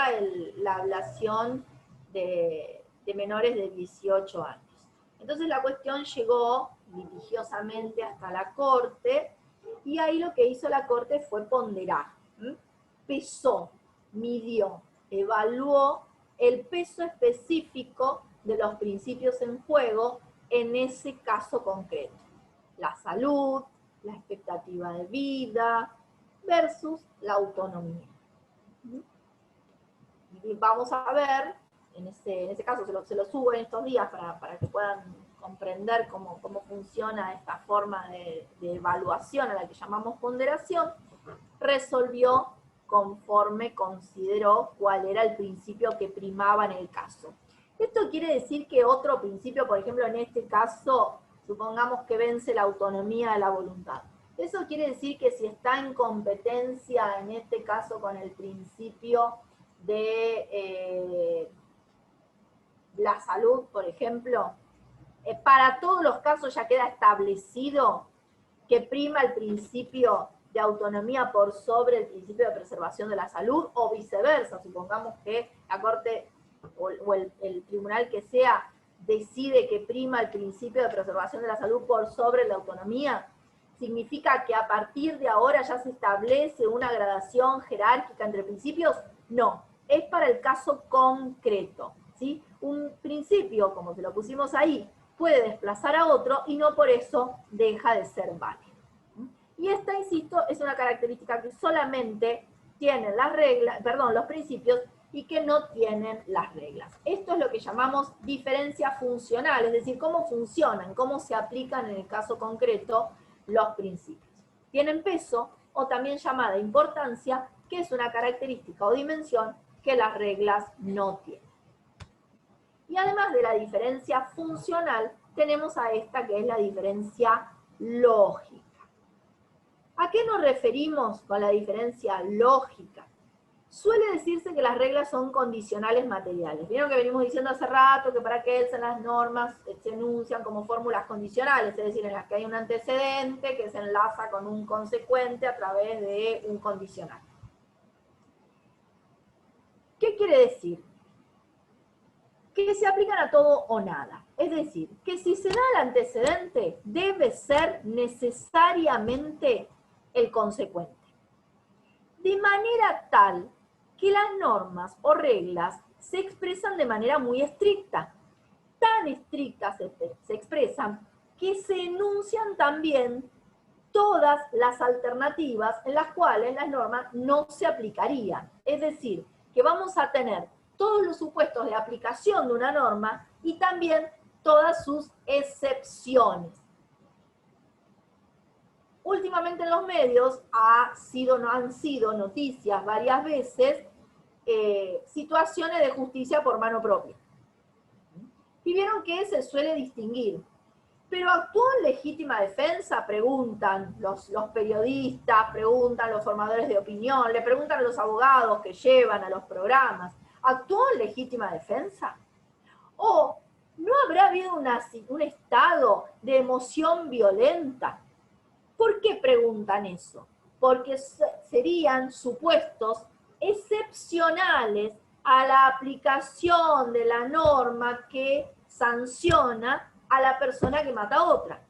la ablación de menores de 18 años. Entonces la cuestión llegó litigiosamente hasta la Corte, y ahí lo que hizo la Corte fue ponderar. Pesó, midió, evaluó el peso específico de los principios en juego en ese caso concreto. La salud, la expectativa de vida versus la autonomía. Y vamos a ver, en ese caso se lo subo en estos días para que puedan comprender cómo funciona esta forma de evaluación a la que llamamos ponderación. Resolvió conforme consideró cuál era el principio que primaba en el caso. Esto quiere decir que otro principio, por ejemplo, en este caso, supongamos que vence la autonomía de la voluntad. Eso quiere decir que si está en competencia, en este caso con el principio de la salud, por ejemplo, para todos los casos ya queda establecido que prima el principio de autonomía por sobre el principio de preservación de la salud, o viceversa, supongamos que la Corte o el tribunal que sea decide que prima el principio de preservación de la salud por sobre la autonomía, ¿significa que a partir de ahora ya se establece una gradación jerárquica entre principios? No, es para el caso concreto, ¿sí? Un principio, como se lo pusimos ahí, puede desplazar a otro y no por eso deja de ser válido. Y esta, insisto, es una característica que solamente tienen las reglas, perdón, los principios y que no tienen las reglas. Esto es lo que llamamos diferencia funcional, es decir, cómo funcionan, cómo se aplican en el caso concreto los principios. Tienen peso, o también llamada importancia, que es una característica o dimensión que las reglas no tienen. Y además de la diferencia funcional, tenemos a esta que es la diferencia lógica. ¿A qué nos referimos con la diferencia lógica? Suele decirse que las reglas son condicionales materiales. Vieron que venimos diciendo hace rato que para qué son las normas se enuncian como fórmulas condicionales, es decir, en las que hay un antecedente que se enlaza con un consecuente a través de un condicional. ¿Qué quiere decir? Que se aplican a todo o nada. Es decir, que si se da el antecedente, debe ser necesariamente el consecuente. De manera tal que las normas o reglas se expresan de manera muy estricta. Tan estrictas se expresan que se enuncian también todas las alternativas en las cuales las normas no se aplicarían. Es decir, que vamos a tener todos los supuestos de aplicación de una norma y también todas sus excepciones. Últimamente en los medios han sido noticias varias veces situaciones de justicia por mano propia. Y vieron que se suele distinguir. Pero ¿actuó en legítima defensa? Preguntan los periodistas, preguntan los formadores de opinión, le preguntan a los abogados que llevan a los programas. ¿Actuó en legítima defensa? ¿O no habrá habido un estado de emoción violenta? ¿Por qué preguntan eso? Porque serían supuestos excepcionales a la aplicación de la norma que sanciona a la persona que mata a otra.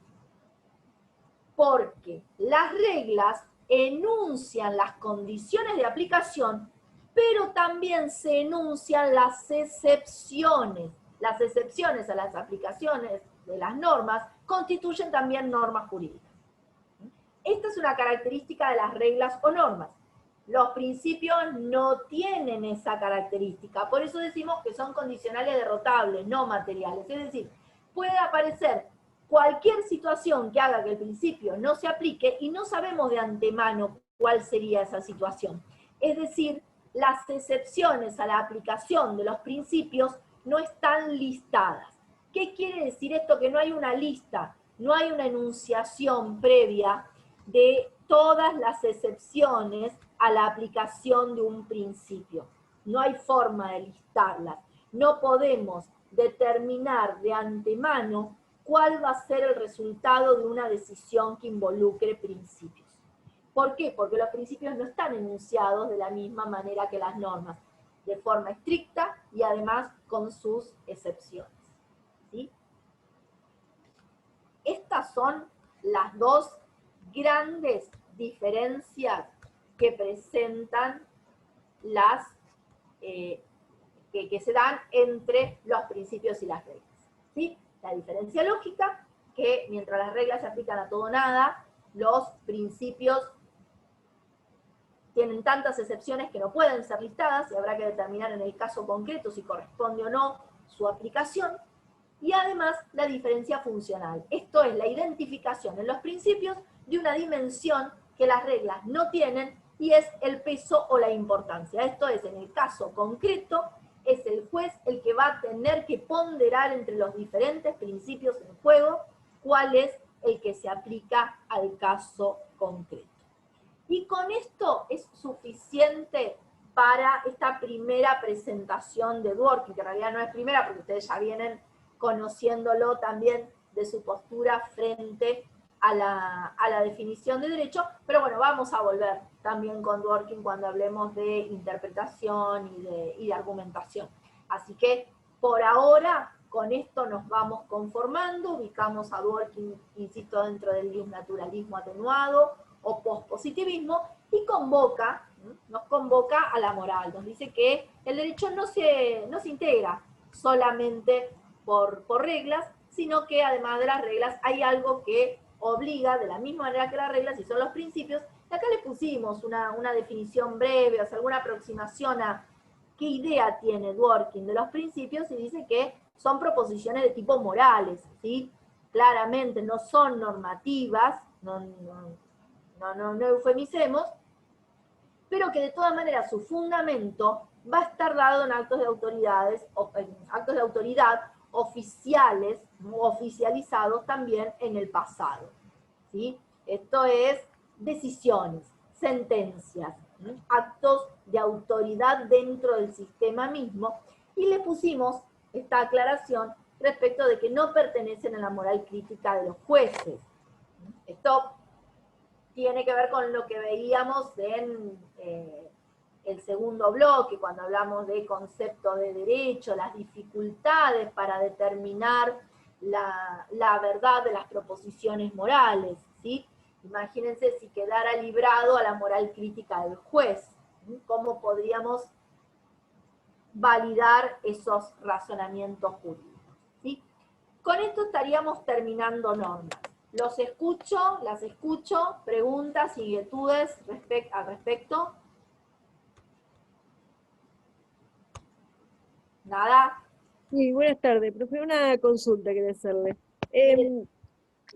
Porque las reglas enuncian las condiciones de aplicación, pero también se enuncian las excepciones. Las excepciones a las aplicaciones de las normas constituyen también normas jurídicas. Esta es una característica de las reglas o normas. Los principios no tienen esa característica, por eso decimos que son condicionales derrotables, no materiales. Es decir, puede aparecer cualquier situación que haga que el principio no se aplique y no sabemos de antemano cuál sería esa situación. Es decir, las excepciones a la aplicación de los principios no están listadas. ¿Qué quiere decir esto? Que no hay una lista, no hay una enunciación previa de todas las excepciones a la aplicación de un principio. No hay forma de listarlas. No podemos determinar de antemano cuál va a ser el resultado de una decisión que involucre principios. ¿Por qué? Porque los principios no están enunciados de la misma manera que las normas, de forma estricta y además con sus excepciones. ¿Sí? Estas son las dos grandes diferencias que presentan que se dan entre los principios y las reglas. ¿Sí? La diferencia lógica, que mientras las reglas se aplican a todo o nada, los principios tienen tantas excepciones que no pueden ser listadas y habrá que determinar en el caso concreto si corresponde o no su aplicación. Y además la diferencia funcional. Esto es la identificación en los principios de una dimensión que las reglas no tienen y es el peso o la importancia. Esto es, en el caso concreto, es el juez el que va a tener que ponderar entre los diferentes principios en juego cuál es el que se aplica al caso concreto. Y con esto es suficiente para esta primera presentación de Dworkin, que en realidad no es primera porque ustedes ya vienen conociéndolo también de su postura frente a la definición de derecho, pero bueno, vamos a volver también con Dworkin cuando hablemos de interpretación y de argumentación. Así que por ahora con esto nos vamos conformando, ubicamos a Dworkin, insisto, dentro del naturalismo atenuado o pospositivismo, y nos convoca a la moral, nos dice que el derecho no se integra solamente por reglas, sino que además de las reglas hay algo que obliga de la misma manera que las reglas, y son los principios. Y acá le pusimos una definición breve, o sea, alguna aproximación a qué idea tiene Dworkin de los principios, y dice que son proposiciones de tipo morales, ¿sí? Claramente no son normativas, no eufemicemos, pero que de todas maneras su fundamento va a estar dado en actos de autoridad oficiales, oficializados también en el pasado, ¿sí? Esto es decisiones, sentencias, ¿sí? Actos de autoridad dentro del sistema mismo, y le pusimos esta aclaración respecto de que no pertenecen a la moral crítica de los jueces. Esto tiene que ver con lo que veíamos en el segundo bloque, cuando hablamos de conceptos de derecho, las dificultades para determinar la verdad de las proposiciones morales, ¿sí? Imagínense si quedara librado a la moral crítica del juez, ¿sí? ¿Cómo podríamos validar esos razonamientos jurídicos? ¿Sí? Con esto estaríamos terminando normas. Las escucho, preguntas, inquietudes al respecto. Nada. Sí, buenas tardes, profe. Una consulta quería hacerle.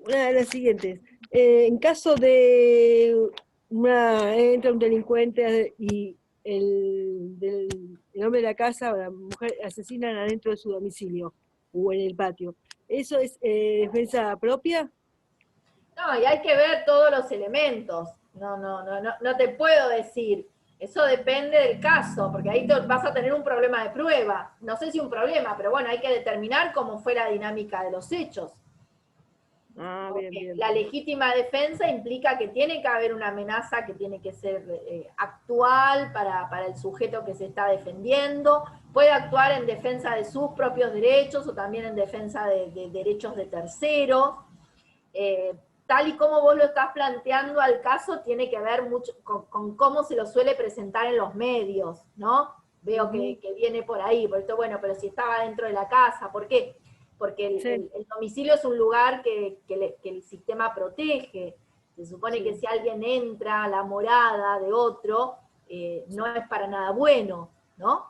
Una de las siguientes. En caso de entra un delincuente y el hombre de la casa o la mujer asesinan adentro de su domicilio o en el patio, ¿eso es defensa propia? No, y hay que ver todos los elementos. No te puedo decir. Eso depende del caso, porque ahí vas a tener un problema de prueba. No sé si un problema, pero bueno, hay que determinar cómo fue la dinámica de los hechos. Ah, bien, bien. La legítima defensa implica que tiene que haber una amenaza que tiene que ser actual para el sujeto que se está defendiendo. Puede actuar en defensa de sus propios derechos o también en defensa de derechos de terceros. Tal y como vos lo estás planteando al caso, tiene que ver mucho con cómo se lo suele presentar en los medios, ¿no? Veo que viene por ahí, por esto, bueno, pero si estaba dentro de la casa, ¿por qué? Porque el domicilio es un lugar que el sistema protege. Se supone que si alguien entra a la morada de otro, no es para nada bueno, ¿no?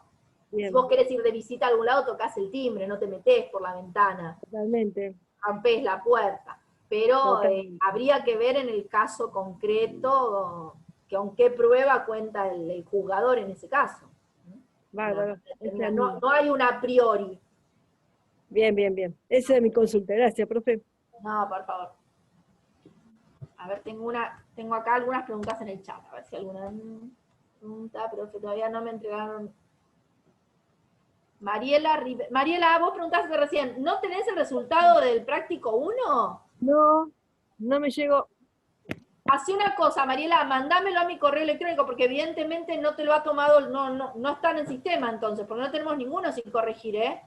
Bien. Si vos querés ir de visita a algún lado, tocas el timbre, no te metés por la ventana. Totalmente. Rompés la puerta. Pero habría que ver en el caso concreto que con qué prueba cuenta el juzgador en ese caso. Bárbaro. No hay una a priori. Bien, bien, bien. Esa es mi consulta. Gracias, profe. No, por favor. A ver, tengo acá algunas preguntas en el chat. A ver si alguna pregunta, profe, todavía no me entregaron. Mariela, vos preguntaste recién, ¿no tenés el resultado del práctico 1? No me llegó. Hacé una cosa, Mariela, mandámelo a mi correo electrónico, porque evidentemente no te lo ha tomado, no está en el sistema entonces, porque no tenemos ninguno sin corregir, ¿eh?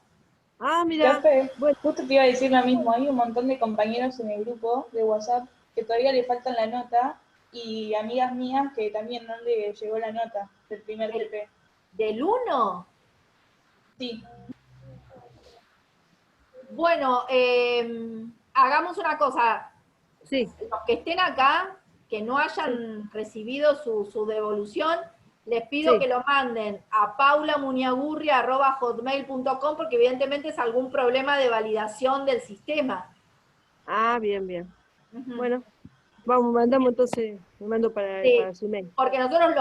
Ah, mira. Bueno, justo te iba a decir lo mismo, hay un montón de compañeros en el grupo de WhatsApp que todavía le faltan la nota, y amigas mías que también no le llegó la nota del primer TP. ¿Del 1? Sí. Bueno, hagamos una cosa. Sí. Los que estén acá, que no hayan recibido su devolución, les pido que lo manden a paulamuniagurri@hotmail.com, porque evidentemente es algún problema de validación del sistema. Ah, bien, bien. Bueno, mandamos entonces, me mando para su mail. Porque nosotros,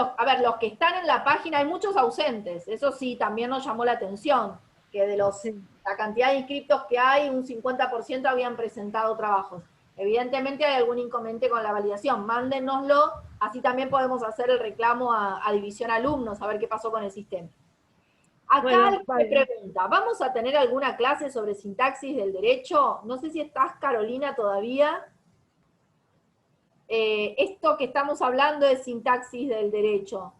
los que están en la página, hay muchos ausentes, eso sí, también nos llamó la atención, que de la cantidad de inscriptos que hay, un 50% habían presentado trabajos. Evidentemente hay algún inconveniente con la validación, mándenoslo, así también podemos hacer el reclamo a División Alumnos, a ver qué pasó con el sistema. Acá Bueno, alguien me vale. pregunta, ¿vamos a tener alguna clase sobre sintaxis del derecho? No sé si estás, Carolina, todavía. Esto que estamos hablando es sintaxis del derecho.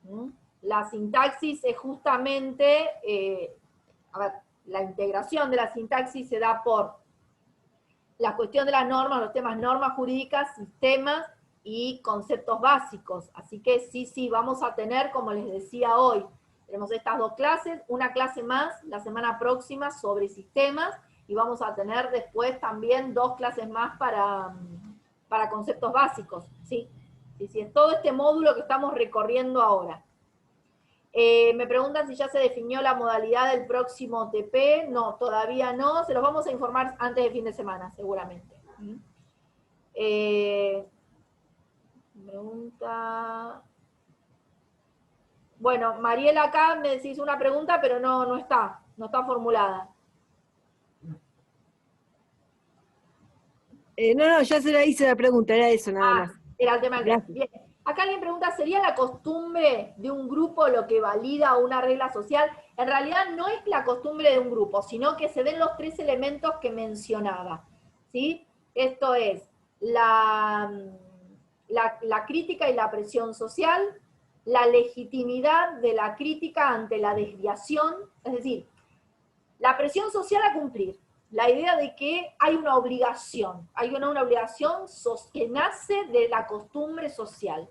¿Mm? La sintaxis es justamente, a ver, la integración de la sintaxis se da por la cuestión de las normas, los temas normas jurídicas, sistemas y conceptos básicos. Así que sí, vamos a tener, como les decía hoy, tenemos estas dos clases, una clase más la semana próxima sobre sistemas, y vamos a tener después también 2 clases más para conceptos básicos, ¿sí? Sí, es todo este módulo que estamos recorriendo ahora. Me preguntan si ya se definió la modalidad del próximo TP. No, todavía no. Se los vamos a informar antes de fin de semana, seguramente. Pregunta... Bueno, Mariela acá me decís una pregunta, pero no está formulada. No, ya se la hice la pregunta, era eso nada más. Era el tema del... Gracias. Bien. Acá alguien pregunta, ¿sería la costumbre de un grupo lo que valida una regla social? En realidad no es la costumbre de un grupo, sino que se den los 3 elementos que mencionaba, ¿sí? Esto es la crítica y la presión social, la legitimidad de la crítica ante la desviación, es decir, la presión social a cumplir, la idea de que hay una obligación que nace de la costumbre social.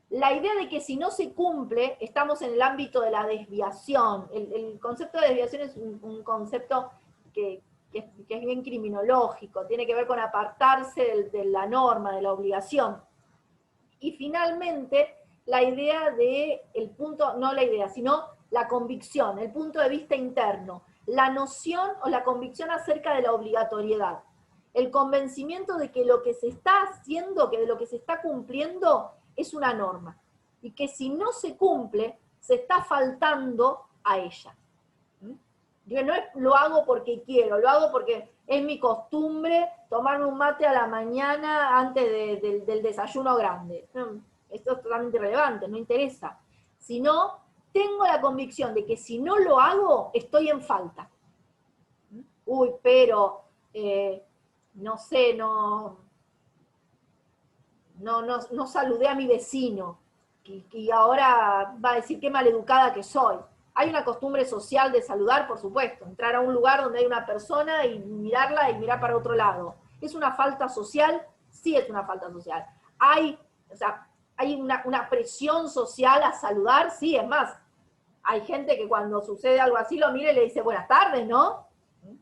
La idea de que si no se cumple, estamos en el ámbito de la desviación. El concepto de desviación es un concepto que es bien criminológico, tiene que ver con apartarse de la norma, de la obligación. Y finalmente, la idea de, no la idea, sino la convicción, el punto de vista interno, la noción o la convicción acerca de la obligatoriedad, el convencimiento de que lo que se está haciendo, que de lo que se está cumpliendo, es una norma, y que si no se cumple, se está faltando a ella. Yo no lo hago porque quiero, lo hago porque es mi costumbre tomarme un mate a la mañana antes del desayuno grande. Esto es totalmente irrelevante, no interesa. Sino, tengo la convicción de que si no lo hago, estoy en falta. Uy, pero, no sé, no saludé a mi vecino, y ahora va a decir qué maleducada que soy. Hay una costumbre social de saludar, por supuesto, entrar a un lugar donde hay una persona y mirarla y mirar para otro lado. ¿Es una falta social? Sí es una falta social. ¿Hay una presión social a saludar? Sí, es más, hay gente que cuando sucede algo así lo mira y le dice buenas tardes, ¿no?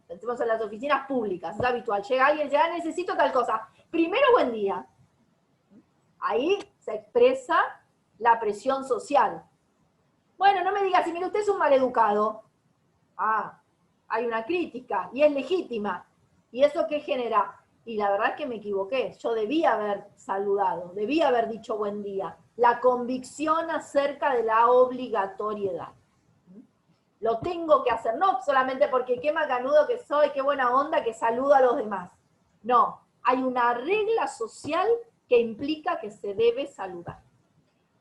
Pensemos en las oficinas públicas, es habitual. Llega alguien y dice, necesito tal cosa. Primero, buen día. Ahí se expresa la presión social. Bueno, no me digas, si mire, usted es un maleducado. Hay una crítica, y es legítima. ¿Y eso qué genera? Y la verdad es que me equivoqué. Yo debía haber saludado, debía haber dicho buen día. La convicción acerca de la obligatoriedad. Lo tengo que hacer, no solamente porque qué macanudo que soy, qué buena onda que saludo a los demás. No, hay una regla social que implica que se debe saludar.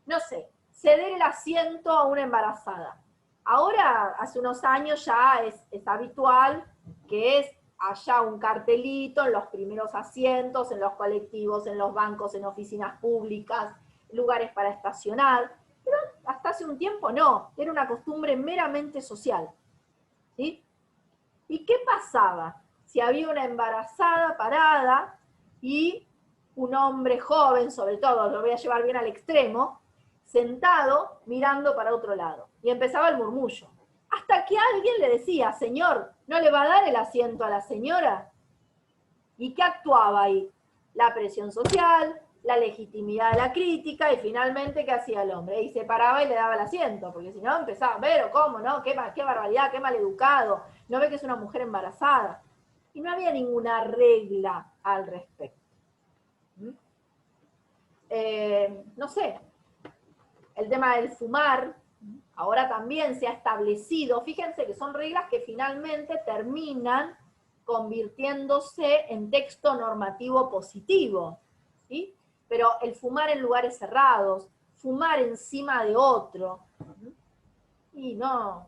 No sé, ceder el asiento a una embarazada. Ahora, hace unos años ya es habitual que haya un cartelito en los primeros asientos, en los colectivos, en los bancos, en oficinas públicas, lugares para estacionar, pero hasta hace un tiempo no, era una costumbre meramente social. ¿Sí? ¿Y qué pasaba? Si había una embarazada parada y un hombre joven, sobre todo, lo voy a llevar bien al extremo, sentado mirando para otro lado. Y empezaba el murmullo. Hasta que alguien le decía, señor, ¿no le va a dar el asiento a la señora? ¿Y qué actuaba ahí? La presión social, la legitimidad de la crítica, y finalmente, ¿qué hacía el hombre? Y se paraba y le daba el asiento, porque si no empezaba, pero ¿cómo no? Qué barbaridad, qué maleducado, no ve que es una mujer embarazada. Y no había ninguna regla al respecto. No sé, el tema del fumar, ahora también se ha establecido, fíjense que son reglas que finalmente terminan convirtiéndose en texto normativo positivo, ¿sí? Pero el fumar en lugares cerrados, fumar encima de otro, y no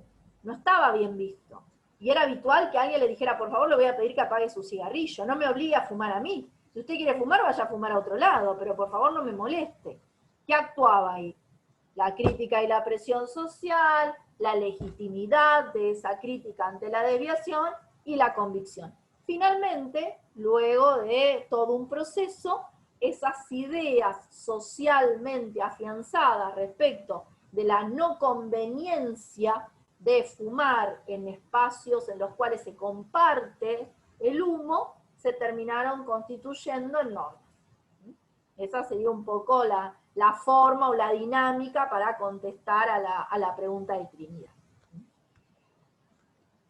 estaba bien visto. Y era habitual que alguien le dijera, por favor, le voy a pedir que apague su cigarrillo, no me obligue a fumar a mí. Si usted quiere fumar, vaya a fumar a otro lado, pero por favor no me moleste. ¿Qué actuaba ahí? La crítica y la presión social, la legitimidad de esa crítica ante la desviación y la convicción. Finalmente, luego de todo un proceso, esas ideas socialmente afianzadas respecto de la no conveniencia de fumar en espacios en los cuales se comparte el humo, se terminaron constituyendo en normas. Esa sería un poco la forma o la dinámica para contestar a la pregunta de Trinidad.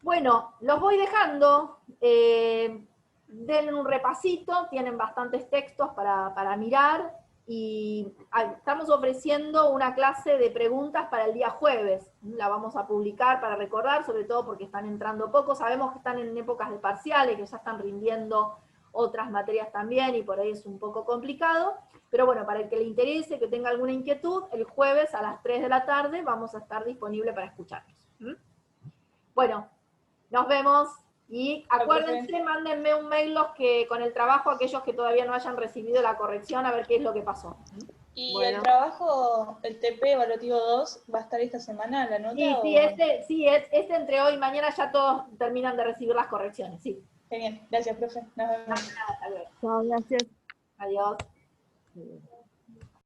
Bueno, los voy dejando. Den un repasito, tienen bastantes textos para mirar, y estamos ofreciendo una clase de preguntas para el día jueves. La vamos a publicar para recordar, sobre todo porque están entrando pocos. Sabemos que están en épocas de parciales, que ya están rindiendo otras materias también, y por ahí es un poco complicado. Pero bueno, para el que le interese, que tenga alguna inquietud, el jueves a las 3 de la tarde vamos a estar disponibles para escucharnos. Bueno, nos vemos. Y acuérdense, mándenme un mail con el trabajo, aquellos que todavía no hayan recibido la corrección, a ver qué es lo que pasó. ¿Y bueno, el trabajo, el TP evaluativo 2, va a estar esta semana, la nota? Sí, este entre hoy y mañana ya todos terminan de recibir las correcciones, sí. Genial, gracias, profe. Nos vemos. Hasta luego. Chao, gracias. Adiós.